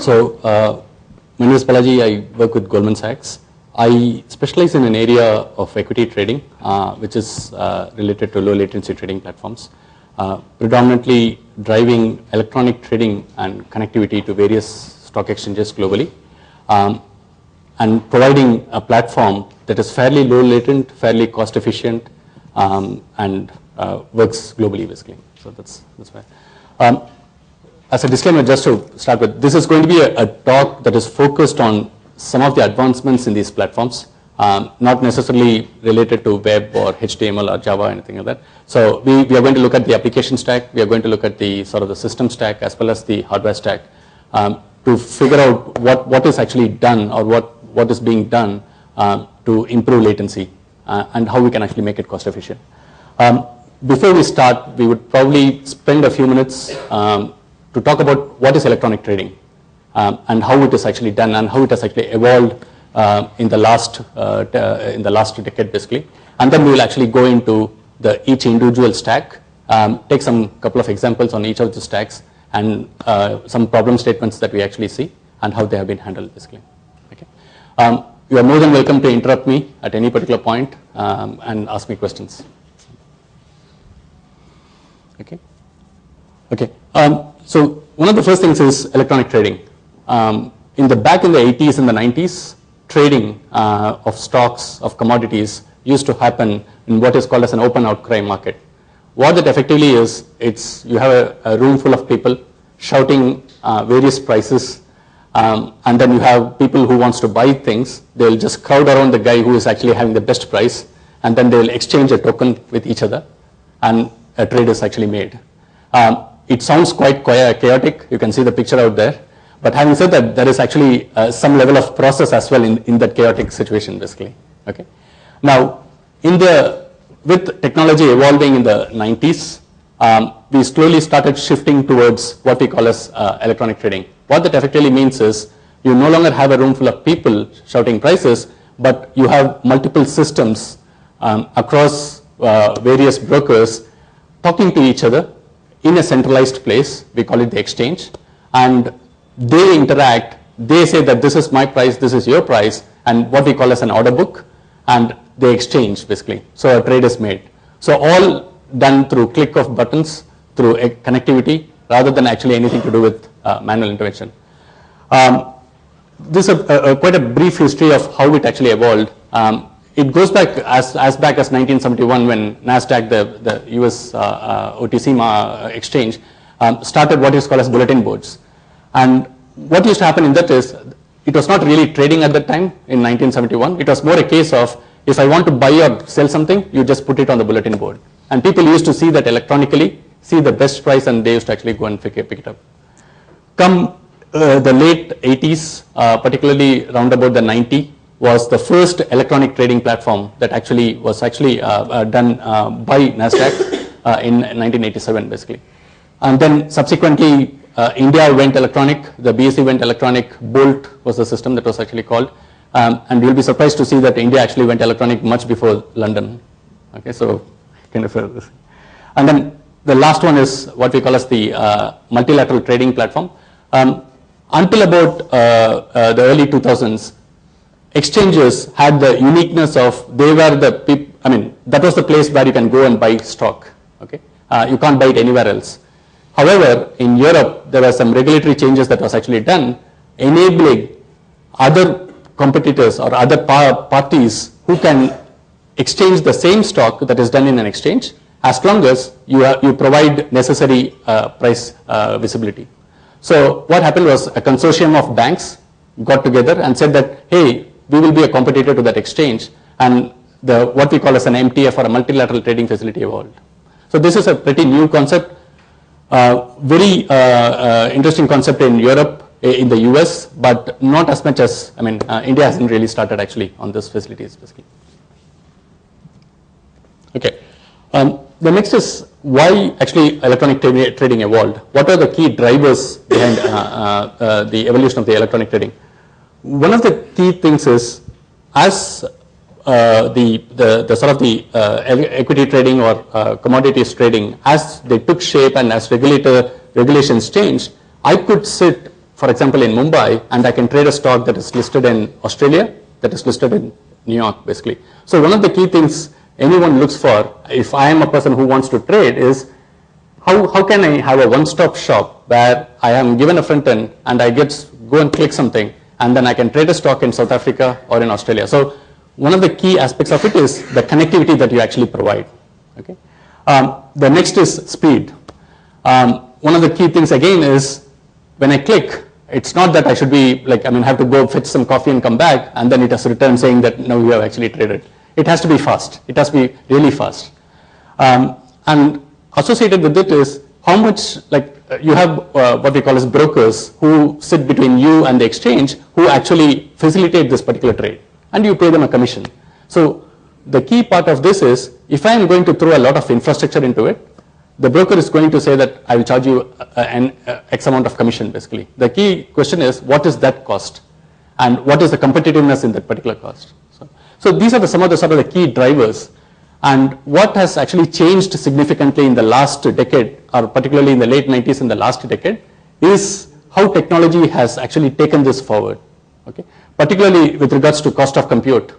My name is Balaji. I work with Goldman Sachs. I specialize in an area of equity trading, which is related to low latency trading platforms, predominantly driving electronic trading and connectivity to various stock exchanges globally, and providing a platform that is fairly low latent, fairly cost efficient, and works globally basically. So that's why. As a disclaimer, just to start with, this is going to be a talk that is focused on some of the advancements in these platforms, not necessarily related to web or HTML or Java or anything like that. So we are going to look at the application stack, we are going to look at the sort of the system stack as well as the hardware stack, to figure out what is actually done or what is being done to improve latency and how we can actually make it cost efficient. Before we start, we would probably spend a few minutes to talk about what is electronic trading and how it is actually done and how it has actually evolved in the last decade basically, and then we will actually go into each individual stack, take some couple of examples on each of the stacks and some problem statements that we actually see and how they have been handled basically. Okay. You are more than welcome to interrupt me at any particular point and ask me questions. Okay. So one of the first things is electronic trading. Back in the 80s and the 90s, trading of stocks, of commodities used to happen in what is called as an open outcry market. What that effectively is, you have a room full of people shouting various prices, and then you have people who wants to buy things. They'll just crowd around the guy who is actually having the best price, and then they'll exchange a token with each other, and a trade is actually made. It sounds quite chaotic. You can see the picture out there. But having said that, there is actually some level of process as well in that chaotic situation, basically. Okay. Now, with technology evolving in the 90s, we slowly started shifting towards what we call as electronic trading. What that effectively means is you no longer have a room full of people shouting prices, but you have multiple systems across various brokers talking to each other in a centralized place. We call it the exchange, and they interact. They say that this is my price, this is your price, and what we call as an order book, and they exchange basically. So a trade is made. So all done through click of buttons, through a connectivity, rather than actually anything to do with manual intervention. This is quite a brief history of how it actually evolved. It goes back as back as 1971 when NASDAQ, the US OTC exchange, started what is called as bulletin boards. And what used to happen in that is, it was not really trading at that time in 1971. It was more a case of, if I want to buy or sell something, you just put it on the bulletin board. And people used to see that electronically, see the best price, and they used to actually go and pick it up. Come the late 80s, particularly around about the 90s, was the first electronic trading platform that was done by NASDAQ in 1987 basically. And then subsequently India went electronic, the BSE went electronic, Bolt was the system that was actually called, and you'll be surprised to see that India actually went electronic much before London. Okay, so kind of and then the last one is what we call as the multilateral trading platform. Until about the early 2000s, exchanges had the uniqueness of, that was the place where you can go and buy stock. Okay, you can't buy it anywhere else. However, in Europe, there were some regulatory changes that was actually done, enabling other competitors or other parties who can exchange the same stock that is done in an exchange, as long as you provide necessary price visibility. So what happened was, a consortium of banks got together and said that, hey, we will be a competitor to that exchange, and what we call as an MTF, or a multilateral trading facility, evolved. So this is a pretty new concept, very interesting concept in Europe, in the US, but not as much as, India hasn't really started actually on this facilities basically. Okay. The next is why actually electronic trading evolved. What are the key drivers behind the evolution of the electronic trading? One of the key things is, as the equity trading or commodities trading, as they took shape and as regulations changed, I could sit for example, in Mumbai, and I can trade a stock that is listed in Australia, that is listed in New York, basically. So one of the key things anyone looks for, if I am a person who wants to trade, is how can I have a one-stop shop where I am given a front end and I go and click something, and then I can trade a stock in South Africa or in Australia. So one of the key aspects of it is the connectivity that you actually provide. Okay. The next is speed. One of the key things again is when I click, it's not that I should be like, have to go fetch some coffee and come back, and then it has returned saying that no, you have actually traded. It has to be fast. It has to be really fast. And associated with it is how much, you have what we call as brokers who sit between you and the exchange, who actually facilitate this particular trade, and you pay them a commission. So the key part of this is, if I am going to throw a lot of infrastructure into it, the broker is going to say that I will charge you an X amount of commission, basically. The key question is, what is that cost? And what is the competitiveness in that particular cost? So these are some of the sort of the key drivers. And what has actually changed significantly in the last decade, or particularly in the late 90s and the last decade, is how technology has actually taken this forward. Okay? Particularly with regards to cost of compute.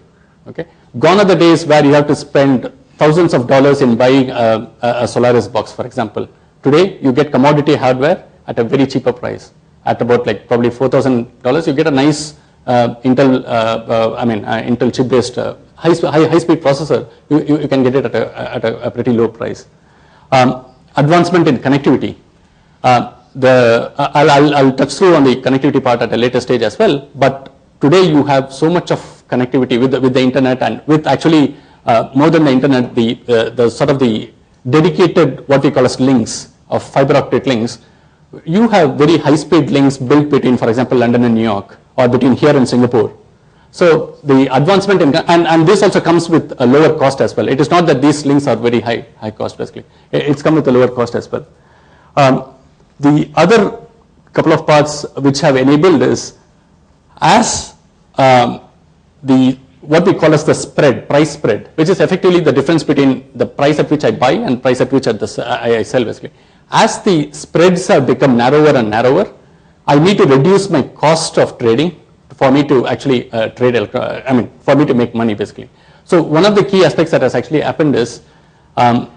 Okay? Gone are the days where you have to spend thousands of dollars in buying a Solaris box, for example. Today, you get commodity hardware at a very cheaper price. At about probably $4,000, you get a nice Intel chip-based high-speed processor. You can get it at a pretty low price. Advancement in connectivity. I'll touch through on the connectivity part at a later stage as well. But today, you have so much of connectivity with the internet, and with actually more than the internet, the sort of the dedicated what we call as links of fiber optic links. You have very high-speed links built between, for example, London and New York, or between here and Singapore. So the advancement in, and this also comes with a lower cost as well. It is not that these links are very high cost, basically. It's come with a lower cost as well. The other couple of parts which have enabled is, as what we call as the spread, price spread, which is effectively the difference between the price at which I buy and price at which I sell, basically. As the spreads have become narrower and narrower, I need to reduce my cost of trading for me to actually for me to make money, basically. So one of the key aspects that has actually happened is, the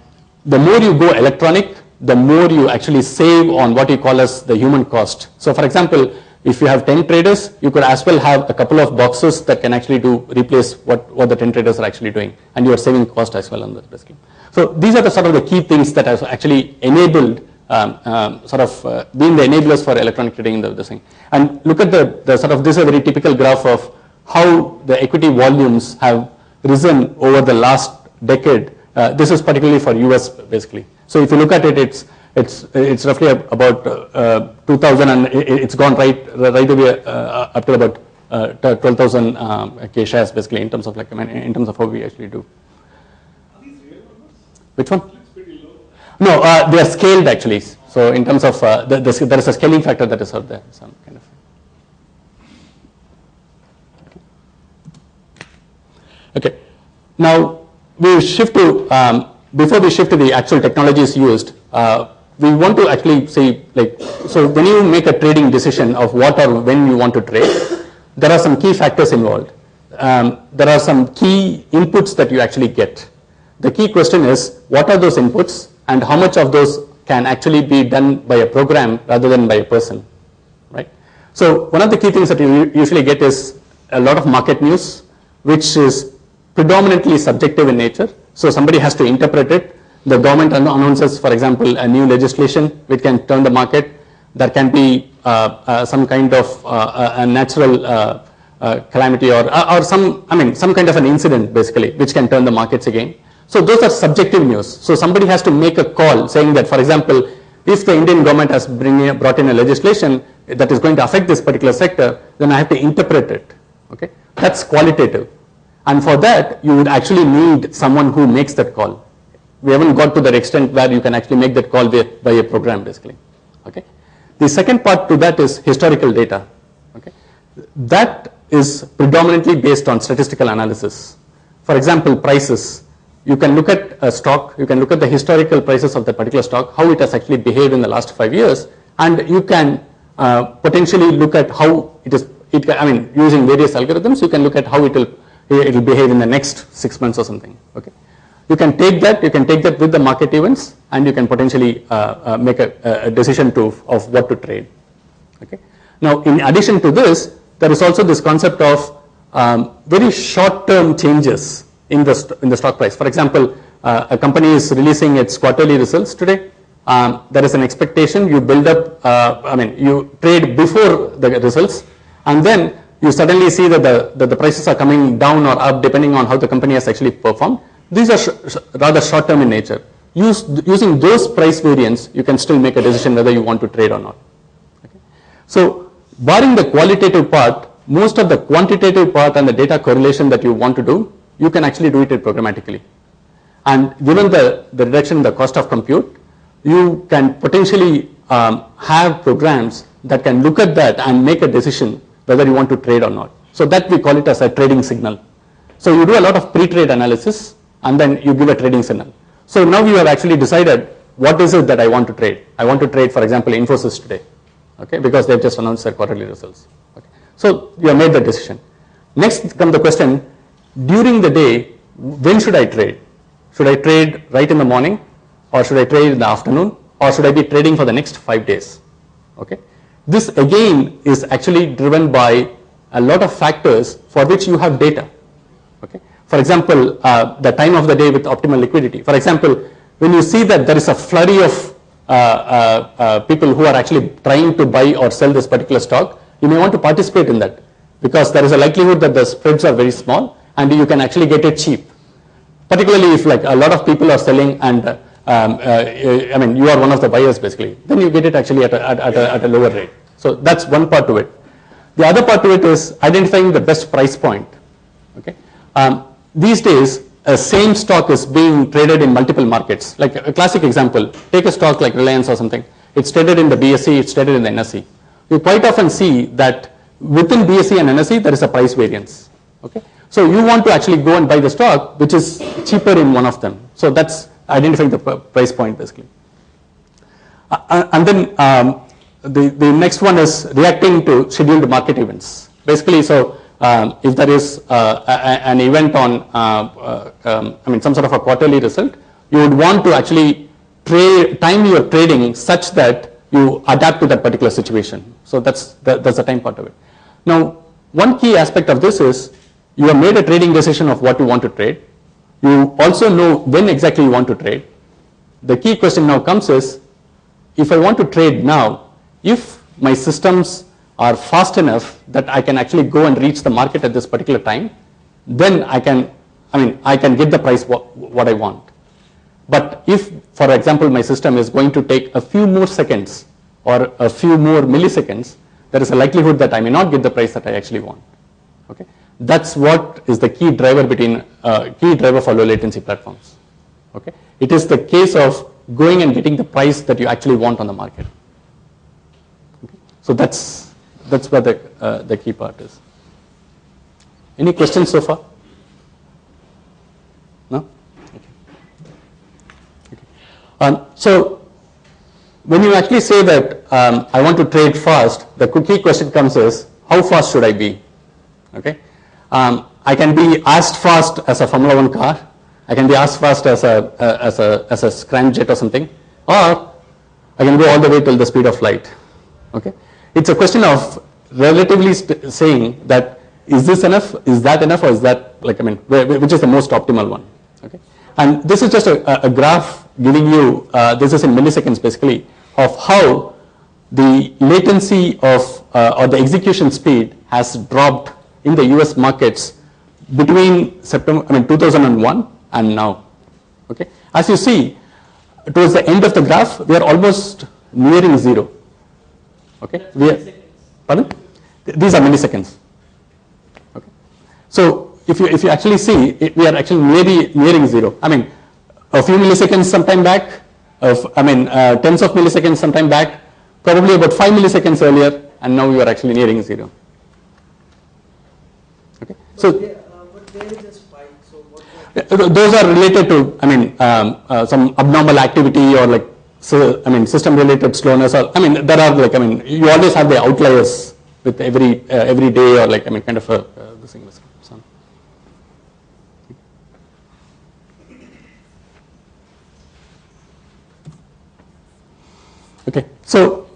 more you go electronic, the more you actually save on what you call as the human cost. So for example, if you have 10 traders, you could as well have a couple of boxes that can actually replace what the 10 traders are actually doing, and you are saving cost as well on that, basically. So these are the sort of the key things that have actually enabled, being the enablers for electronic trading in the thing. And look at the sort of, this is a very typical graph of how the equity volumes have risen over the last decade. This is particularly for US, basically. So if you look at it, it's roughly about 2,000, and it's gone right away up to about 12,000 K shares, basically, in terms of in terms of how we actually do. Are these real numbers? Which one? It's pretty low. No, they are scaled actually. So in terms of there is a scaling factor that is out there, some kind of. Okay. Now we shift to before we shift to the actual technologies used. We want to actually say, so when you make a trading decision of what or when you want to trade, there are some key factors involved. There are some key inputs that you actually get. The key question is, what are those inputs, and how much of those can actually be done by a program rather than by a person, right? So one of the key things that you usually get is a lot of market news, which is predominantly subjective in nature. So somebody has to interpret it. The government announces, for example, a new legislation which can turn the market. There can be some kind of a natural calamity or some kind of an incident, basically, which can turn the markets again. So those are subjective news. So somebody has to make a call saying that, for example, if the Indian government has brought in a legislation that is going to affect this particular sector, then I have to interpret it. Okay, that's qualitative. And for that, you would actually need someone who makes that call. We haven't got to that extent where you can actually make that call by a program, basically. Okay. The second part to that is historical data. Okay. That is predominantly based on statistical analysis. For example, prices. You can look at a stock, you can look at the historical prices of that particular stock, how it has actually behaved in the last 5 years, and you can potentially look at how using various algorithms, you can look at how it will behave in the next 6 months or something. Okay, you can take that with the market events, and you can potentially make a decision of what to trade. Okay. Now, in addition to this, there is also this concept of very short-term changes in the stock price. For example, a company is releasing its quarterly results today. There is an expectation. You build up. You trade before the results, and then you suddenly see that the prices are coming down or up depending on how the company has actually performed. These are rather short-term in nature. Using those price variants, you can still make a decision whether you want to trade or not. Okay. So, barring the qualitative part, most of the quantitative part and the data correlation that you want to do, you can actually do it programmatically. And given the reduction in the cost of compute, you can potentially have programs that can look at that and make a decision whether you want to trade or not. So that we call it as a trading signal. So you do a lot of pre-trade analysis, and then you give a trading signal. So now you have actually decided what is it that I want to trade. I want to trade, for example, Infosys today, okay, because they've just announced their quarterly results. Okay. So you have made the decision. Next comes the question, during the day, when should I trade? Should I trade right in the morning, or should I trade in the afternoon, or should I be trading for the next 5 days? Okay. This again is actually driven by a lot of factors for which you have data. Okay. For example, the time of the day with optimal liquidity. For example, when you see that there is a flurry of people who are actually trying to buy or sell this particular stock, you may want to participate in that, because there is a likelihood that the spreads are very small and you can actually get it cheap. Particularly if like a lot of people are selling and you are one of the buyers basically, then you get it actually at a lower rate. So that's one part to it. The other part to it is identifying the best price point. Okay. These days, a same stock is being traded in multiple markets. Like a classic example, take a stock like Reliance or something. It's traded in the BSE, it's traded in the NSE. You quite often see that within BSE and NSE, there is a price variance. Okay. So you want to actually go and buy the stock which is cheaper in one of them. So that's identifying the price point basically. And then the next one is reacting to scheduled market events. Basically, so if there is an event on, some sort of a quarterly result, you would want to actually time your trading such that you adapt to that particular situation. So that's the time part of it. Now, one key aspect of this is you have made a trading decision of what you want to trade. You also know when exactly you want to trade. The key question now comes is, if I want to trade now, if my systems are fast enough that I can actually go and reach the market at this particular time, then I can get the price what I want. But if, for example, my system is going to take a few more seconds or a few more milliseconds, there is a likelihood that I may not get the price that I actually want. Okay, that's what is the key driver for low latency platforms. Okay, it is the case of going and getting the price that you actually want on the market. Okay. So that's where the key part is. Any questions so far? No? Okay. So when you actually say that I want to trade fast, the key question comes is, how fast should I be? Okay. I can be as fast as a Formula 1 car. I can be as fast as a scramjet or something, or I can go all the way till the speed of light. Okay. It's a question of relatively saying that is this enough, is that enough, or is that which is the most optimal one. Okay. And this is just a graph giving you, this is in milliseconds basically, of how the latency of or the execution speed has dropped in the US markets between 2001 and now. Okay. As you see, towards the end of the graph, we are almost nearing zero. Okay. Pardon? These are milliseconds. Okay. So if you actually see, we are actually nearing zero. A few milliseconds sometime back, tens of milliseconds sometime back, probably about 5 milliseconds earlier, and now you are actually nearing zero. Okay. So but there is a spike. So what those are related to some abnormal activity or like so system related slowness, or there are you always have the outliers with every day, or kind of this thing. So. Okay, so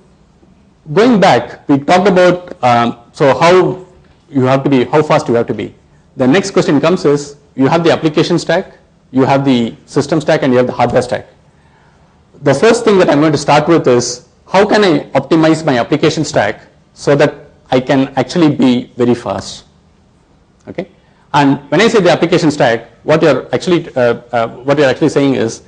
going back, we talked about so how fast you have to be. The next question comes is, you have the application stack, you have the system stack, and you have the hardware stack. The first thing that I'm going to start with is, how can I optimize my application stack so that I can actually be very fast? Okay, and when I say the application stack, what you're actually saying is,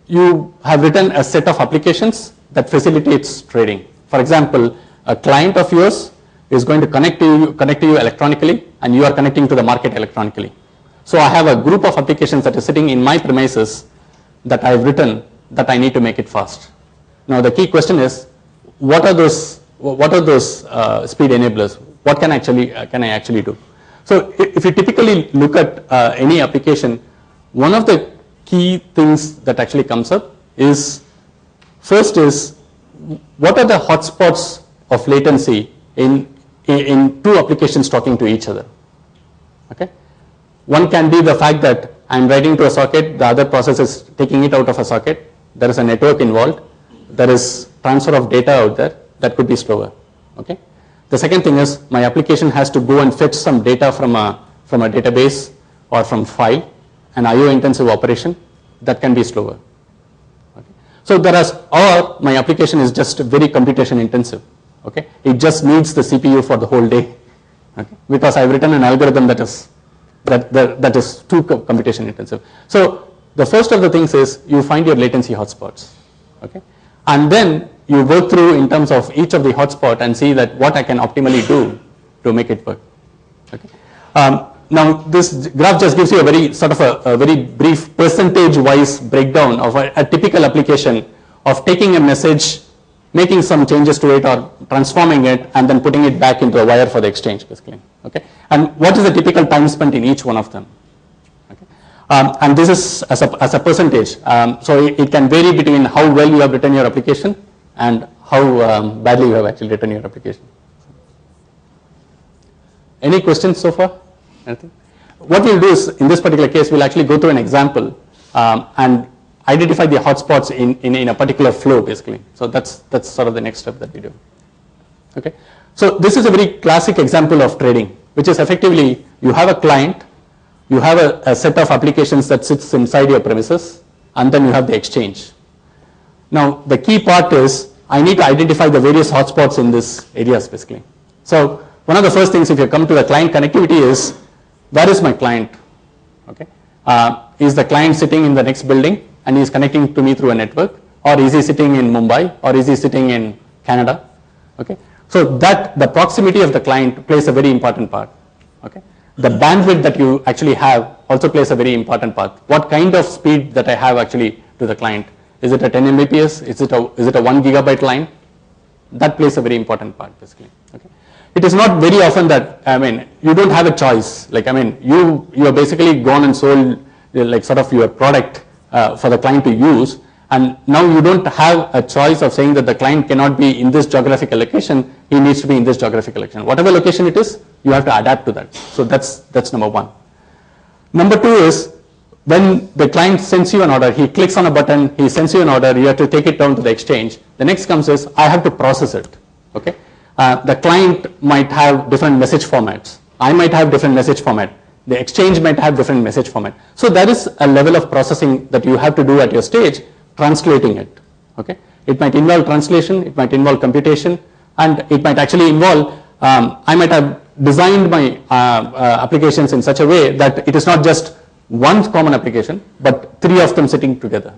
you have written a set of applications that facilitates trading. For example, a client of yours is going to connect to you electronically, and you are connecting to the market electronically. So I have a group of applications that is sitting in my premises that I have written that I need to make it fast. Now the key question is, what are those speed enablers? What can I actually do? So if you typically look at any application, one of the key things that actually comes up is, first is, what are the hotspots of latency in two applications talking to each other? Okay, one can be the fact that I'm writing to a socket, the other process is taking it out of a socket. There is a network involved. There is transfer of data out there. That could be slower. Okay. The second thing is, my application has to go and fetch some data from a database or from file, an IO intensive operation. That can be slower. Okay. So or my application is just very computation intensive. Okay. It just needs the CPU for the whole day. Okay. Because I've written an algorithm that is too computation intensive. So the first of the things is, you find your latency hotspots. Okay. And then you work through in terms of each of the hotspot and see that what I can optimally do to make it work. Okay. Now this graph just gives you a very sort of a very brief percentage wise breakdown of a typical application of taking a message, making some changes to it, or transforming it, and then putting it back into a wire for the exchange, basically. Okay. And what is the typical time spent in each one of them? Okay. And this is as a percentage. So it can vary between how well you have written your application and how badly you have actually written your application. Any questions so far? Anything? What we'll do is, in this particular case, we'll actually go through an example and identify the hotspots in a particular flow, basically. So that's sort of the next step that we do. Okay. So this is a very classic example of trading, which is effectively, you have a client, you have a set of applications that sits inside your premises, and then you have the exchange. Now the key part is, I need to identify the various hotspots in this areas, basically. So one of the first things, if you come to the client connectivity, is, where is my client? Okay. Is the client sitting in the next building and he is connecting to me through a network, or is he sitting in Mumbai, or is he sitting in Canada? Okay. So that the proximity of the client plays a very important part. Okay. The bandwidth that you actually have also plays a very important part. What kind of speed that I have actually to the client? Is it a 10 Mbps? Is it a 1 gigabyte line? That plays a very important part, basically. Okay. It is not very often that, you don't have a choice. You are basically gone and sold sort of your product for the client to use, and now you don't have a choice of saying that the client cannot be in this geographical location, he needs to be in this geographical location. Whatever location it is, you have to adapt to that. So that's number one. Number two is, when the client sends you an order, he clicks on a button, he sends you an order, you have to take it down to the exchange. The next comes is, I have to process it. Okay. The client might have different message formats. I might have different message format. The exchange might have different message format. So there is a level of processing that you have to do at your stage, translating it. Okay. It might involve translation, it might involve computation, and it might actually involve, I might have designed my applications in such a way that it is not just one common application, but three of them sitting together.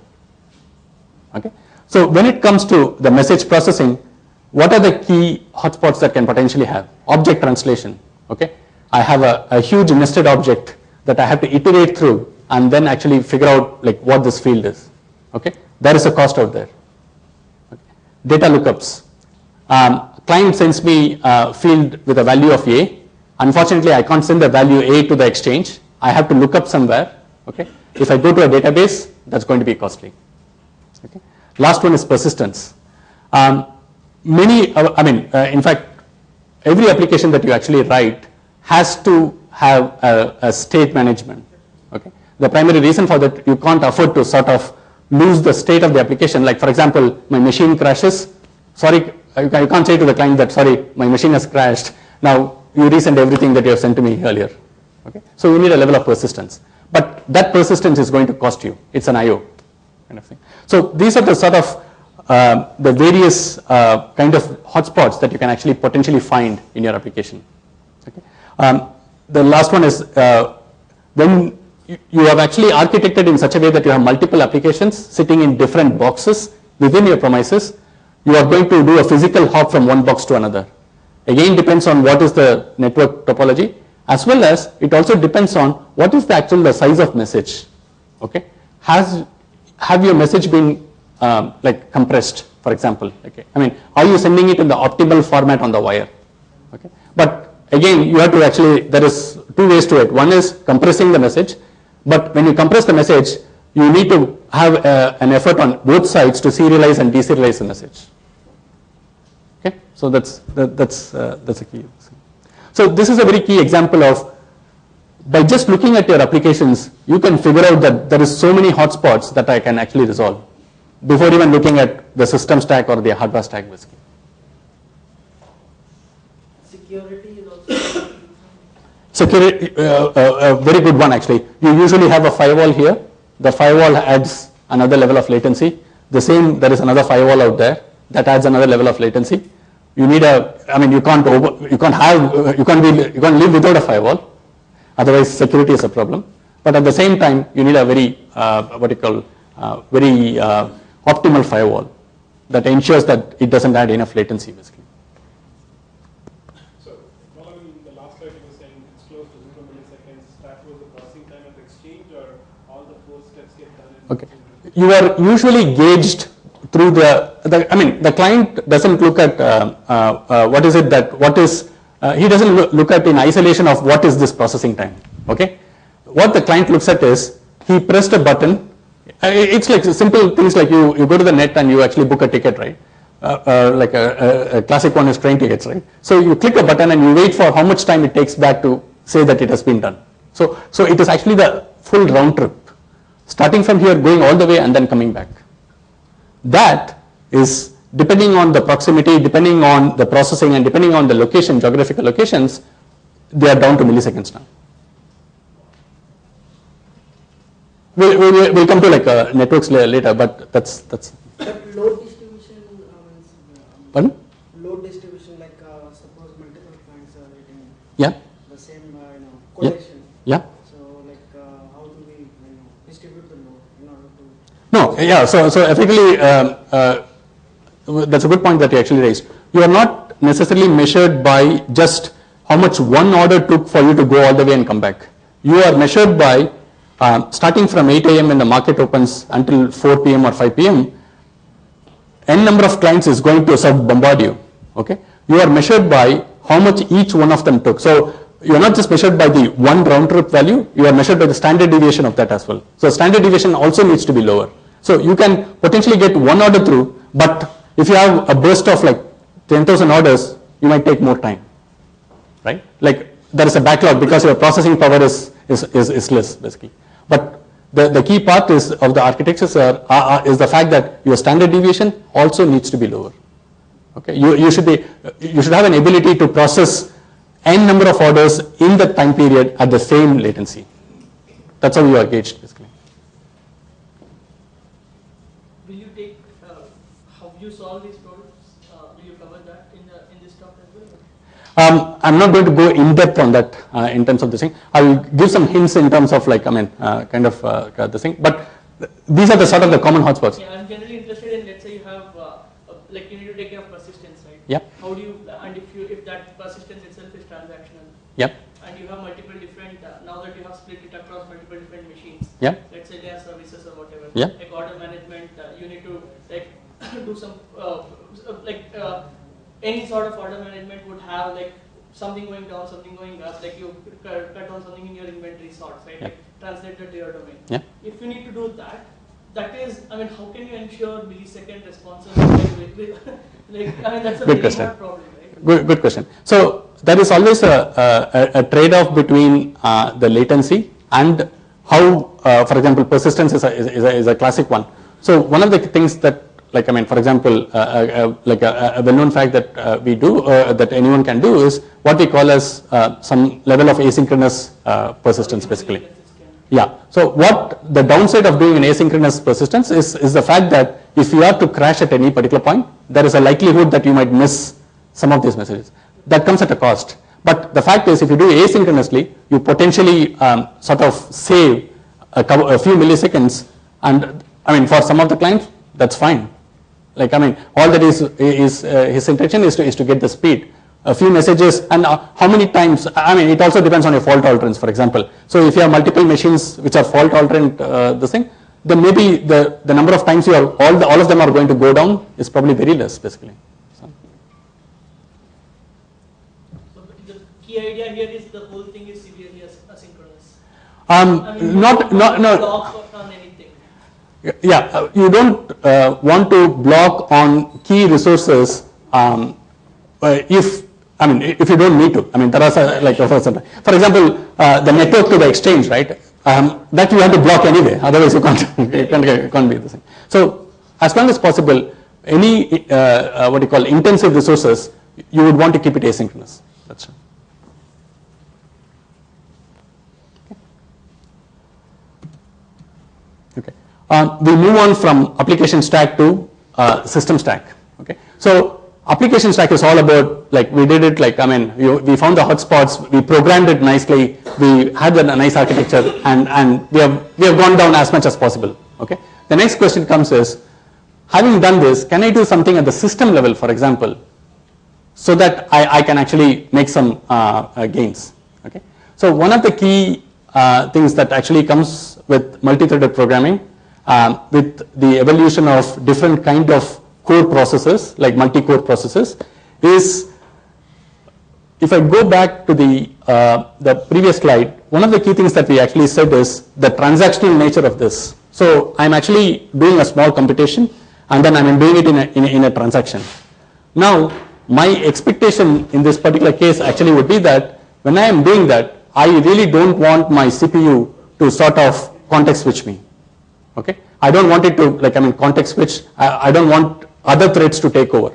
Okay. So when it comes to the message processing, what are the key hotspots that can potentially have? Object translation. Okay. I have a huge nested object that I have to iterate through and then actually figure out what this field is. Okay. There is a cost out there. Okay. Data lookups. Client sends me a field with a value of A. Unfortunately, I can't send the value A to the exchange. I have to look up somewhere. Okay. If I go to a database, that's going to be costly. Okay. Last one is persistence. In fact, every application that you actually write has to have a state management. Okay. The primary reason for that, you can't afford to sort of lose the state of the application. Like for example, my machine crashes. Sorry, you can't say to the client that, sorry, my machine has crashed. Now you resend everything that you have sent to me earlier. Okay. So you need a level of persistence. But that persistence is going to cost you. It's an IO kind of thing. So these are the sort of the various kind of hotspots that you can actually potentially find in your application. Okay. The last one is when you have actually architected in such a way that you have multiple applications sitting in different boxes within your premises, you are going to do a physical hop from one box to another. Again, depends on what is the network topology, as well as it also depends on what is the size of message. Okay. Have your message been like compressed, for example? Okay. I mean, are you sending it in the optimal format on the wire? Okay. But again, you have to actually, there is two ways to it. One is compressing the message, but when you compress the message, you need to have an effort on both sides to serialize and deserialize the message. Okay. So that's a key. So this is a very key example of, by just looking at your applications, you can figure out that there is so many hotspots that I can actually resolve before even looking at the system stack or the hardware stack basically. Security is also Security, a very good one actually. You usually have a firewall here. The firewall adds another level of latency. The same, there is another firewall out there that adds another level of latency. You need you can't live without a firewall. Otherwise, security is a problem. But at the same time, you need a very very optimal firewall that ensures that it doesn't add enough latency, basically. So, Balaji, in the last slide you were saying it's close to 0 milliseconds. That was the processing time at the exchange, or all the 4 steps get done in Okay. You are usually gauged through the client doesn't look at he doesn't look at in isolation of what is this processing time. Okay. What the client looks at is, he pressed a button. It's like simple things like you go to the net and you actually book a ticket, right? Like a classic one is train tickets, right? So you click a button and you wait for how much time it takes back to say that it has been done. So it is actually the full round trip, starting from here, going all the way and then coming back. That is depending on the proximity, depending on the processing, and depending on the location, geographical locations, they are down to milliseconds now. We'll come to like networks later, but that's. But load distribution. Pardon? Load distribution, like suppose multiple clients are getting the same collection. Yeah. So like how do we distribute the load in order to? No, yeah. So effectively, that's a good point that you actually raised. You are not necessarily measured by just how much one order took for you to go all the way and come back. You are measured by starting from 8 a.m. when the market opens until 4 p.m. or 5 p.m. N number of clients is going to sort of bombard you. Okay, you are measured by how much each one of them took. So you are not just measured by the one round trip value. You are measured by the standard deviation of that as well. So standard deviation also needs to be lower. So you can potentially get one order through, but if you have a burst of like 10,000 orders, you might take more time, right? Like there is a backlog because your processing power is less basically. But the key part is of the architectures is the fact that your standard deviation also needs to be lower. Okay, you should have an ability to process n number of orders in the time period at the same latency. That's how you are gauged basically. Will you take how you solve these problems? Do you cover that in this talk as well? I'm not going to go in depth on that in terms of this thing. I will give some hints in terms of like kind of this thing. But these are the sort of the common hotspots. Yeah, I'm generally interested in, let's say you have like you need to take care of persistence, right? Yep. How do you, and if that persistence itself is transactional? Yep. And you have multiple different now that you have split it across multiple different machines. Yep. Let's say they are services or whatever. Yep. Like order management, you need to like do some any sort of order management would have like something going down, something going up, like you cut down something in your inventory sorts, right? Yep. Like translate that to your domain. Yep. If you need to do that, that is, I mean, how can you ensure millisecond responses? Like, I mean, that's a Good very question. hard problem, right? Good question. So there is always a trade-off between the latency and how, for example, persistence is a classic one. So one of the things that, like, I mean, for example, like a well-known fact that we do, that anyone can do, is what we call as some level of asynchronous persistence, basically. Yeah. So what the downside of doing an asynchronous persistence is the fact that if you are to crash at any particular point, there is a likelihood that you might miss some of these messages. That comes at a cost. But the fact is, if you do asynchronously, you potentially sort of save a few milliseconds. And I mean, for some of the clients, that's fine. Like, I mean, all that is his intention is to get the speed. A few messages, and how many times, I mean, it also depends on your fault tolerance, for example. So if you have multiple machines which are fault tolerant, this thing, then maybe the number of times you are, all of them are going to go down is probably very less, basically. So the key idea here is the whole thing is severely asynchronous. No. Block on anything. Yeah, you don't want to block on key resources if you don't need to. I mean, there are like, for example, the network to the exchange, right? That you have to block anyway. Otherwise, you can't be the same. So, as long as possible, any what you call intensive resources, you would want to keep it asynchronous. That's right. Okay. We move on from application stack to system stack. Okay. So application stack is all about, like, we did it, like, I mean, we found the hotspots, we programmed it nicely, we had a nice architecture, and we have gone down as much as possible. Okay. The next question comes is, having done this, can I do something at the system level, for example, so that I can actually make some gains? Okay. So one of the key things that actually comes with multi-threaded programming, with the evolution of different kind of core processes, like multi-core processes, is, if I go back to the previous slide, one of the key things that we actually said is the transactional nature of this. So I'm actually doing a small computation, and then I'm doing it in a transaction. Now, my expectation in this particular case actually would be that when I am doing that, I really don't want my CPU to sort of context switch me. Okay, I don't want it to, like, I mean, context switch. I don't want other threads to take over.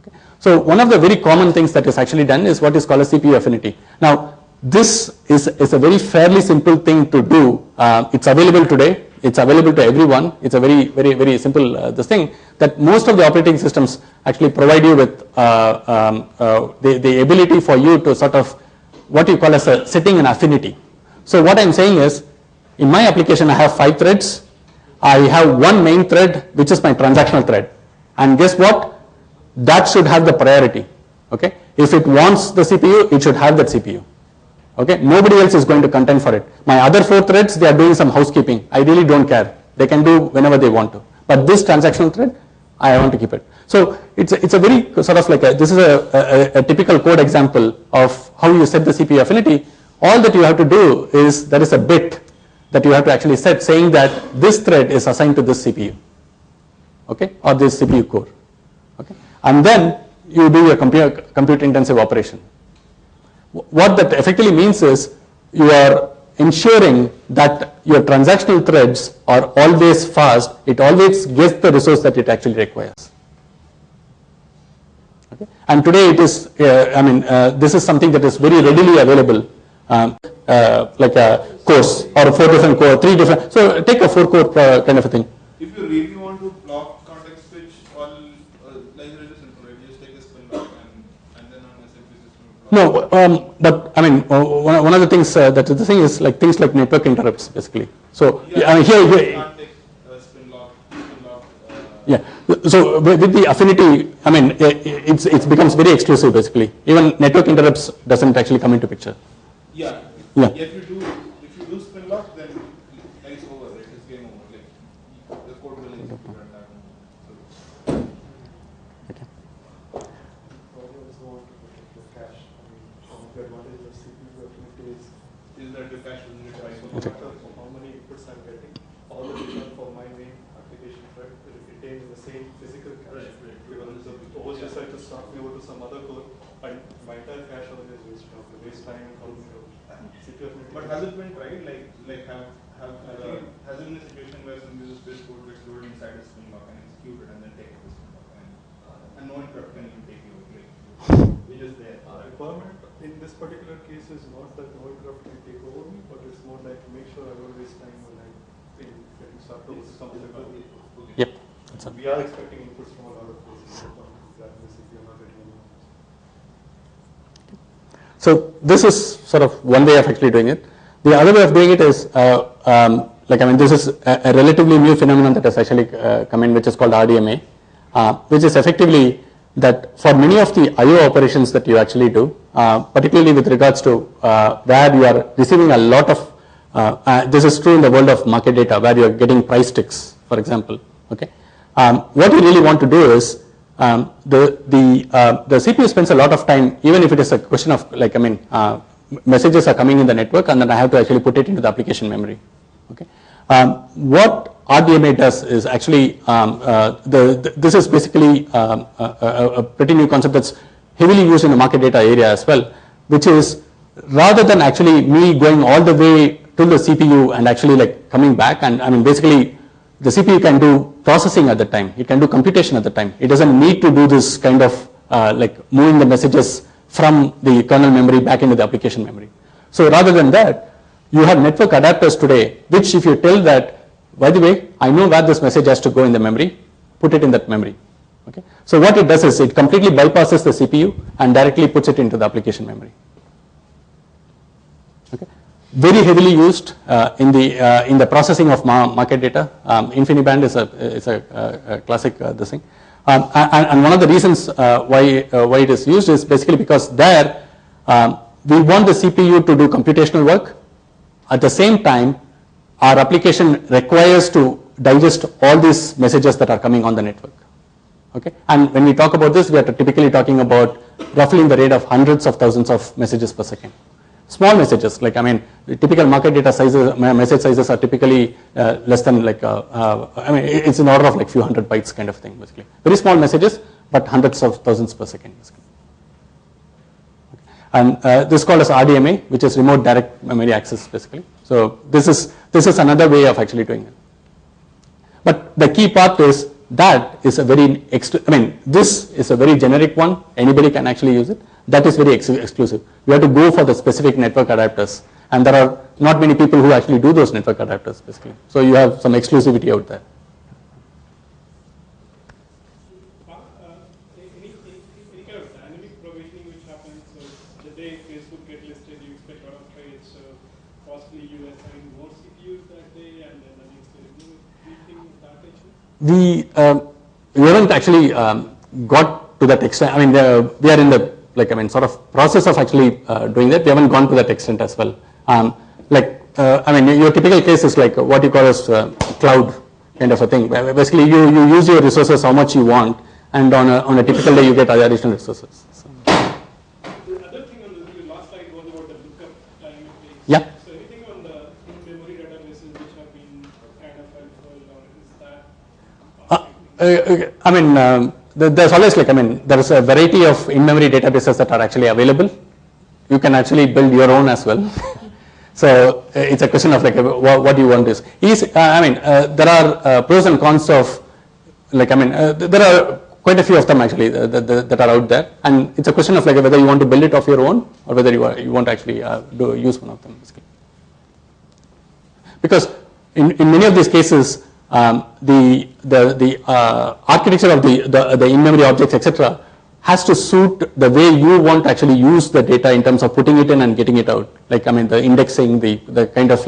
Okay. So one of the very common things that is actually done is what is called a CPU affinity. Now, this is a very fairly simple thing to do. It's available today. It's available to everyone. It's a very simple this thing that most of the operating systems actually provide you with the ability for you to sort of what you call as setting an affinity. So what I'm saying is, in my application, I have 5 threads. I have one main thread, which is my transactional thread. And guess what? That should have the priority. Okay? If it wants the CPU, it should have that CPU. Okay? Nobody else is going to contend for it. My other 4 threads, they are doing some housekeeping. I really don't care. They can do whenever they want to. But this transactional thread, I want to keep it. So it's a very sort of like this is a typical code example of how you set the CPU affinity. All that you have to do is, there is a bit that you have to actually set saying that this thread is assigned to this CPU, okay, or this CPU core, okay, and then you do a compute intensive operation. What that effectively means is, you are ensuring that your transactional threads are always fast. It always gets the resource that it actually requires. Okay? And today it is, this is something that is very readily available. Like a course or 4 different core, 3 different. So take a 4 core kind of a thing. If you really want to block context switch, all like really simple, right? You just take a spin lock and then on a simple system. No, but I mean, one of the things that the thing is like things like network interrupts, basically. So yeah, here. You can't take spin lock. Yeah. So with the affinity, I mean, it becomes very exclusive, basically. Even network interrupts doesn't actually come into picture. Yeah. Yeah. If you do spin lock, then it's over, right? It's game over. Like the code will execute and that. So. Okay. The cache. I mean, the advantage of CPU affinity is Is that the cache will be so no matter how many inputs I'm getting, all the data for my main application, right? It retains the same physical cache. Because suppose I decide to start me over to some other code, and my entire cache over there is wasted. Waste time and all. But has it been tried? Has it been a situation where some user space code gets loaded inside a spin lock and executed and then take the spin lock and no interrupt can even take you away? It is there. Requirement in this particular case is not that no interrupt can take over me, but it's more like make sure I don't waste time when I'm getting started with something like that. Yep. We are expecting inputs from a lot of places. If you're not getting any. So this is sort of one way of actually doing it. The other way of doing it is, this is a relatively new phenomenon that has actually come in, which is called RDMA, which is effectively that for many of the I/O operations that you actually do, particularly with regards to where you are receiving a lot of, this is true in the world of market data, where you are getting price ticks, for example. Okay, what you really want to do is the CPU spends a lot of time, even if it is a question of messages are coming in the network, and then I have to actually put it into the application memory. Okay, what RDMA does is actually this is basically a pretty new concept that's heavily used in the market data area as well, which is rather than actually me going all the way to the CPU and actually coming back, and basically the CPU can do processing at the time, it can do computation at the time. It doesn't need to do this kind of moving the messages from the kernel memory back into the application memory. So rather than that, you have network adapters today, which if you tell that, by the way, I know where this message has to go in the memory, put it in that memory. Okay? So what it does is it completely bypasses the CPU and directly puts it into the application memory. Okay? Very heavily used in the processing of market data. InfiniBand is a classic this thing. And one of the reasons why it is used is basically because there we want the CPU to do computational work. At the same time, our application requires to digest all these messages that are coming on the network. Okay, and when we talk about this, we are typically talking about roughly in the rate of hundreds of thousands of messages per second. Small messages, the typical market data sizes, message sizes are typically less than it's in order of few hundred bytes kind of thing, basically. Very small messages, but hundreds of thousands per second, basically. Okay. And this is called as RDMA, which is remote direct memory access, basically. So this is another way of actually doing it. But the key part is that is a very this is a very generic one. Anybody can actually use it. That is very exclusive. You have to go for the specific network adapters, and there are not many people who actually do those network adapters, basically. So you have some exclusivity out there. Any kind of dynamic provisioning which happens, so the day Facebook get listed, you expect a lot of trades, so possibly you assign more CPUs that day, and then the next day remove it. Do you think that issue? We haven't actually got to that extent. We are in the sort of process of actually doing that. We haven't gone to that extent as well. Your typical case is what you call as cloud kind of a thing. Basically, you use your resources how much you want, and on a typical day you get additional resources. So. The other thing on the last slide was about the lookup time it takes. Yeah. So anything on the in-memory databases which have been kind of helpful, or is that? There's always there is a variety of in-memory databases that are actually available. You can actually build your own as well. So it's a question of what do you want is. There are pros and cons of there are quite a few of them actually that are out there, and it's a question of whether you want to build it of your own or whether you want to actually use one of them, basically. Because in many of these cases, the architecture of the in-memory objects, etc., has to suit the way you want to actually use the data in terms of putting it in and getting it out. The indexing, the kind of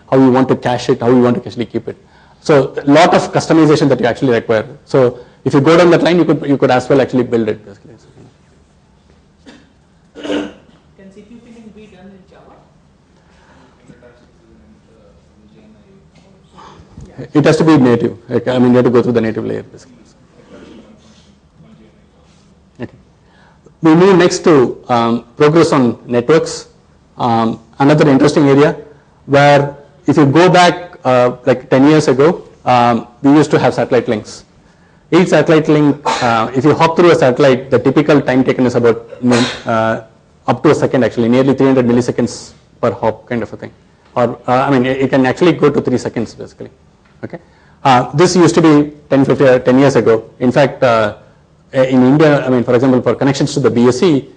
how you want to cache it, how you want to actually keep it. So a lot of customization that you actually require. So if you go down that line, you could as well actually build it, basically. Can CPU pinning be done in Java? It has to be native. You have to go through the native layer, basically. Okay. We move next to progress on networks. Another interesting area where if you go back like 10 years ago, we used to have satellite links. Each satellite link, if you hop through a satellite, the typical time taken is about up to a second actually, nearly 300 milliseconds per hop kind of a thing. Or I mean, it can actually go to 3 seconds basically. Okay. This used to be 10 years ago. In fact, in India, I mean, for example, for connections to the BSE,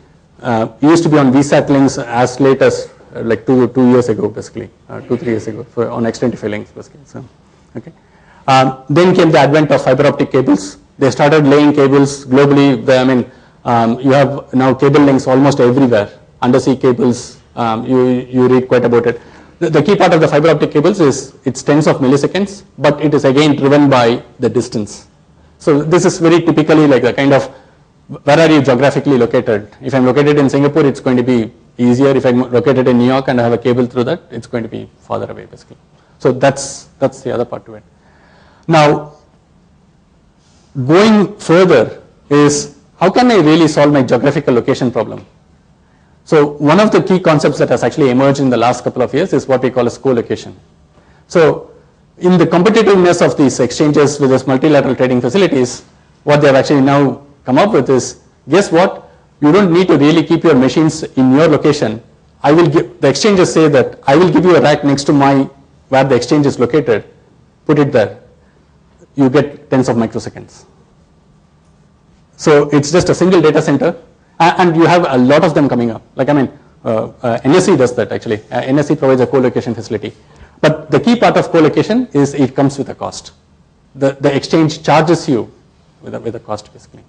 used to be on VSAT links as late as like 2 years ago, basically, 2-3 years ago, for on extended links, basically. So, okay. Then came the advent of fiber optic cables. They started laying cables globally. I mean, you have now cable links almost everywhere. Undersea cables, you read quite about it. The key part of the fiber optic cables is it's tens of milliseconds, but it is again driven by the distance. So this is very typically like the kind of, where are you geographically located? If I'm located in Singapore, it's going to be easier. If I'm located in New York and I have a cable through that, it's going to be farther away basically. So that's the other part to it. Now, going further is, how can I really solve my geographical location problem? So one of the key concepts that has actually emerged in the last couple of years is what we call as co-location. So in the competitiveness of these exchanges with these multilateral trading facilities, what they have actually now come up with is, guess what? You don't need to really keep your machines in your location. The exchanges say that I will give you a rack next to where the exchange is located, put it there. You get tens of microseconds. So it's just a single data center, and you have a lot of them coming up. Like, I mean, NSE does that actually. NSE provides a co-location facility. But the key part of co-location is it comes with a cost. The exchange charges you with a cost basically.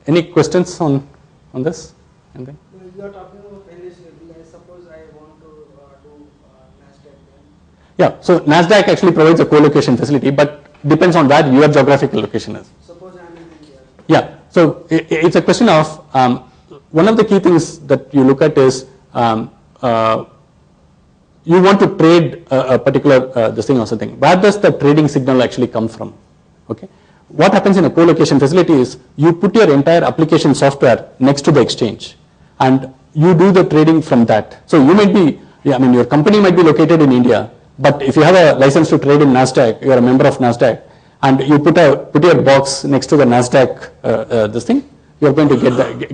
Any questions on this? Anything? You are talking about NSE. Suppose I want to do NASDAQ then. Yeah, so NASDAQ actually provides a co-location facility, but depends on where your geographical location is. Suppose I am in India. Yeah, so it's a question of, one of the key things that you look at is, you want to trade a particular this thing or something. Where does the trading signal actually come from? Okay. What happens in a co-location facility is you put your entire application software next to the exchange and you do the trading from that. So you might be, I mean, your company might be located in India, but if you have a license to trade in NASDAQ, you are a member of NASDAQ, and you put your box next to the NASDAQ this thing, you are going to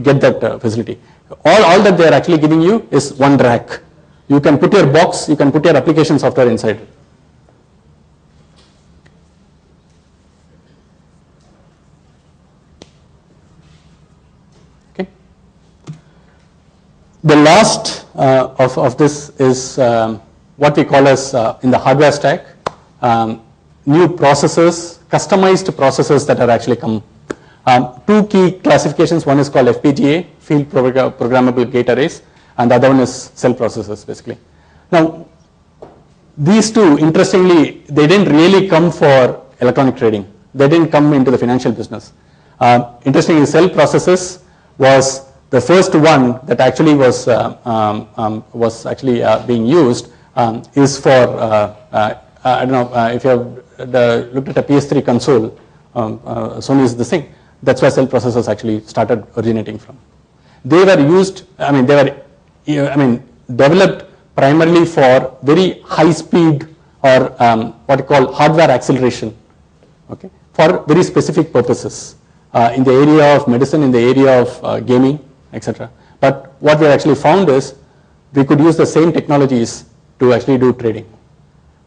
get that facility. All that they are actually giving you is one rack. You can put your box, you can put your application software inside. Okay. The last of this is what we call as in the hardware stack, new processors, customized processors that have actually come. Two key classifications. One is called FPGA, field programmable gate arrays, and the other one is cell processors basically. Now, these two, interestingly, they didn't really come for electronic trading. They didn't come into the financial business. Interestingly, cell processors was the first one that actually was actually being used is for I don't know if you have looked at a PS3 console, Sony's the thing. That's where cell processors actually started originating from. They were used, developed primarily for very high speed or what you call hardware acceleration, okay, for very specific purposes in the area of medicine, in the area of gaming, etc. But what we actually found is we could use the same technologies to actually do trading.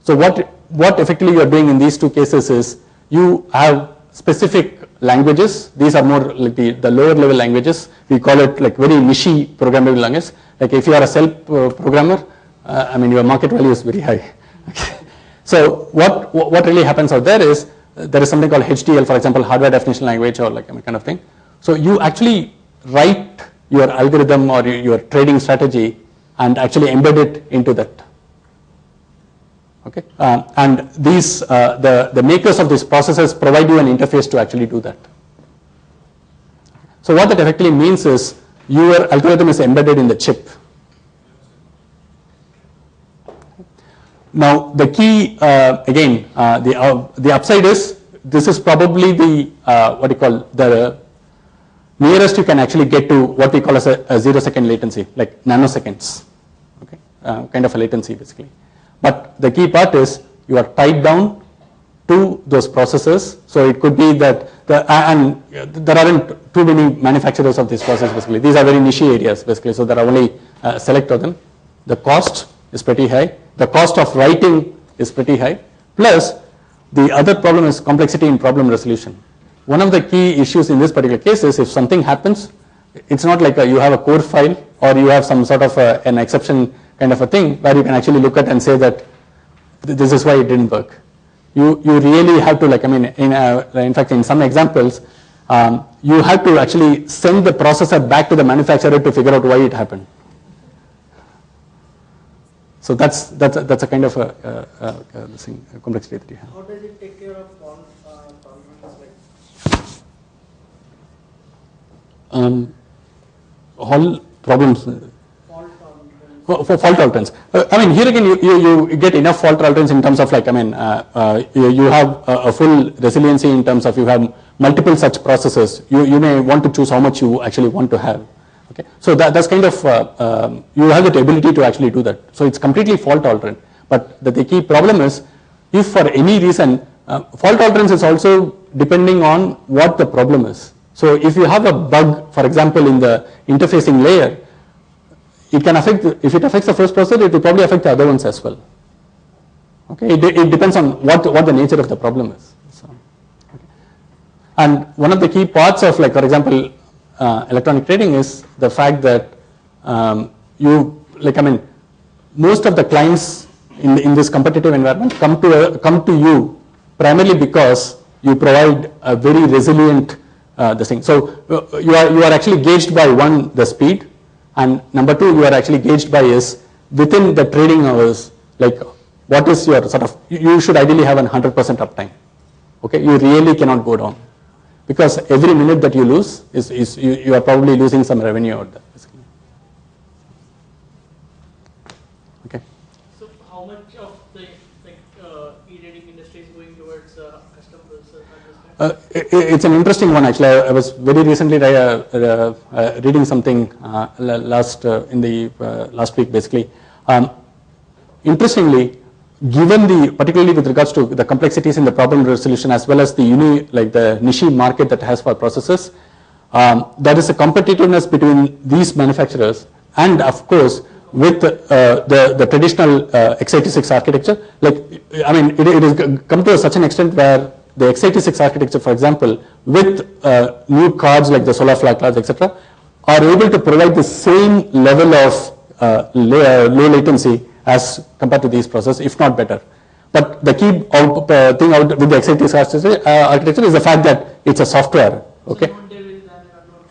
So what effectively you are doing in these two cases is you have specific languages. These are more like the lower level languages. We call it like very niche programmable language. Like if you are a cell programmer, your market value is very high. Okay. So what really happens out there is there is something called HDL, for example, hardware definition language or like kind of thing. So you actually write your algorithm or your trading strategy and actually embed it into that. Okay, and these the makers of these processors provide you an interface to actually do that. So what that effectively means is your algorithm is embedded in the chip. Now the key again the upside is this is probably the what you call the nearest you can actually get to what we call as a 0-second latency, like nanoseconds. Okay, kind of a latency basically. But the key part is you are tied down to those processes. So it could be that and there aren't too many manufacturers of these processes basically. These are very niche areas basically. So there are only select of them. The cost is pretty high. The cost of writing is pretty high. Plus the other problem is complexity in problem resolution. One of the key issues in this particular case is if something happens, it's not like you have a code file or you have some sort of an exception kind of a thing where you can actually look at and say that this is why it didn't work. You really have to, like, I mean, in fact, in some examples, you have to actually send the processor back to the manufacturer to figure out why it happened. So that's a kind of a complexity that you have. How does it take care of fault tolerance? All problems. Fault tolerance. For fault tolerance. I mean, here again, you get enough fault tolerance in terms of, like, I mean, you have a full resiliency in terms of you have multiple such processes. You may want to choose how much you actually want to have. Okay, so that's kind of you have the ability to actually do that. So it's completely fault tolerant. But the key problem is, if for any reason, fault tolerance is also depending on what the problem is. So if you have a bug, for example, in the interfacing layer, it can affect, if it affects the first processor, it will probably affect the other ones as well. Okay, it depends on what the nature of the problem is. So, okay. And one of the key parts of, like, for example, electronic trading is the fact that most of the clients in this competitive environment come to you primarily because you provide a very resilient this thing. So you are actually gauged by, one, the speed, and number two, you are actually gauged by is within the trading hours, like, what is your sort of, you should ideally have 100% uptime. Okay, you really cannot go down, because every minute that you lose is you are probably losing some revenue out there. Basically. Okay. So how much of the e-trading industry is going towards custom processors at this time? It's an interesting one actually. I was very recently reading something last week basically. Interestingly, given particularly with regards to the complexities in the problem resolution as well as the the niche market that has for processors, there is a competitiveness between these manufacturers and, of course, with the traditional x86 architecture. Like, I mean, it has come to such an extent where the x86 architecture, for example, with new cards like the SolarFlag cards, etc., are able to provide the same level of low latency as compared to these processors, if not better. But the key thing out with the x86 architecture is the fact that it's a software. Okay. So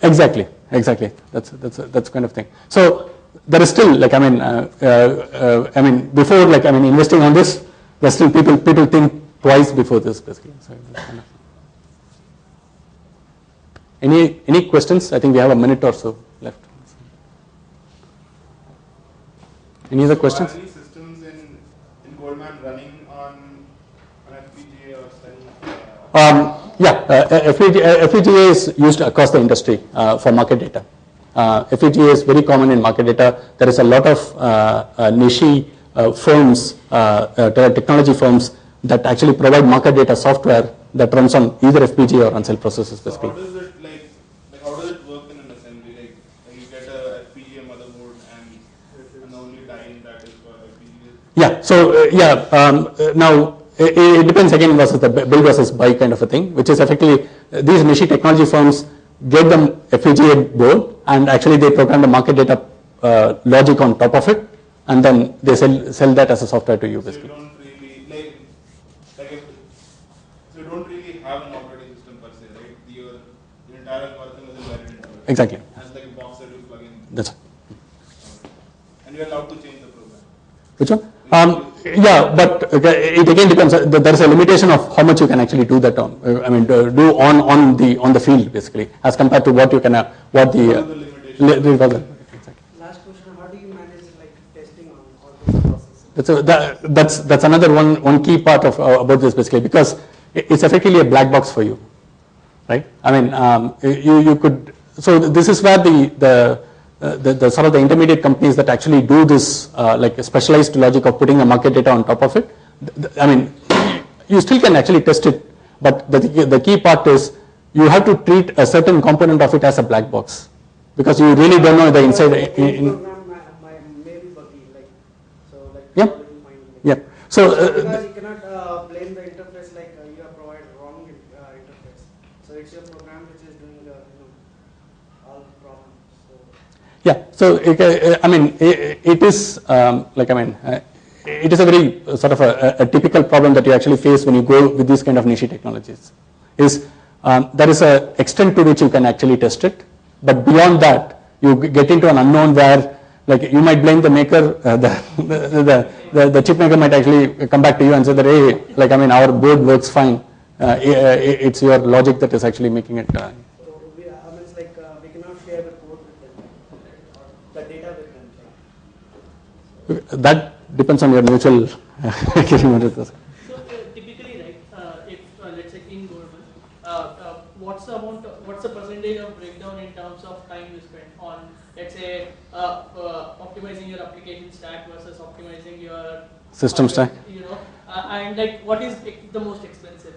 exactly. That's kind of thing. So there is still, like, I mean, before, like, I mean, investing on this, there's still people think twice before this, basically. So kind of. Any questions? I think we have a minute or so left. Any other questions? Are any systems in Goldman running on FPGA or FPGA is used across the industry for market data. FPGA is very common in market data. There is a lot of niche firms, technology firms that actually provide market data software that runs on either FPGA or on-cell processors, basically. So how does it how does it work in an assembly? Like, you get a FPGA motherboard and the only die that is for FPGA? Yeah. So now it depends again versus the build versus buy kind of a thing, which is effectively these niche technology firms get them FPGA board and actually they program the market data logic on top of it, and then they sell that as a software to you, basically. So you don't really have an operating system per se, right? Your entire algorithm is embedded into it. Exactly. As like a box that you plug in. That's it. And you're allowed to change the program. Which one? Yeah, but it again depends. There is a limitation of how much you can actually do that on. I mean, do on the field, basically, as compared to what you can what the Last question: how do you manage testing on all these processes? That's another one key part of about this, basically, because it's effectively a black box for you, right? I mean, you could. So this is where the the sort of the intermediate companies that actually do this like a specialized logic of putting the market data on top of it, I mean, you still can actually test it, but the key part is you have to treat a certain component of it as a black box, because you really don't know the inside. Yeah. Yeah. So because you cannot blame the interface like you have provided wrong interface. So it's your program which is doing the all the problems. So. Yeah. So I mean, it is like, I mean, it is a very sort of a typical problem that you actually face when you go with these kind of niche technologies. Is there is an extent to which you can actually test it, but beyond that, you get into an unknown where, like, you might blame the maker, the chip maker might actually come back to you and say that, hey, like, I mean, our board works fine. It's your logic that is actually making it. So we, I mean, it's like we cannot share the code with them, the data with them. That depends on your mutual agreement. So typically, right, if let's say in government, what's the percentage of breakdown in terms of time you spend on, let's say, optimizing your application stack versus optimizing your system stack? You know, and like what is the most expensive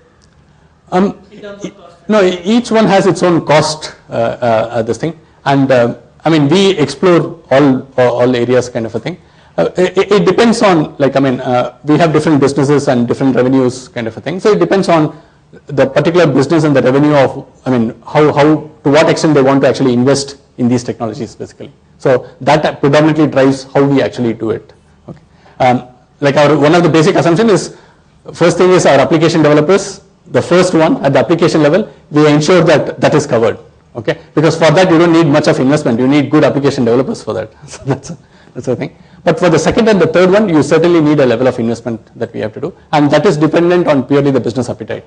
in terms of cost? No, each one has its own cost. This thing, and I mean, we explore all areas, kind of a thing. It depends on, like, I mean, we have different businesses and different revenues, kind of a thing. So it depends on the particular business and the revenue of, I mean, how to what extent they want to actually invest in these technologies, basically. So that predominantly drives how we actually do it. Okay. Like one of the basic assumption is, first thing is our application developers, the first one at the application level, we ensure that that is covered. Okay, because for that you don't need much of investment. You need good application developers for that. So that's the thing. But for the second and the third one, you certainly need a level of investment that we have to do, and that is dependent on purely the business appetite.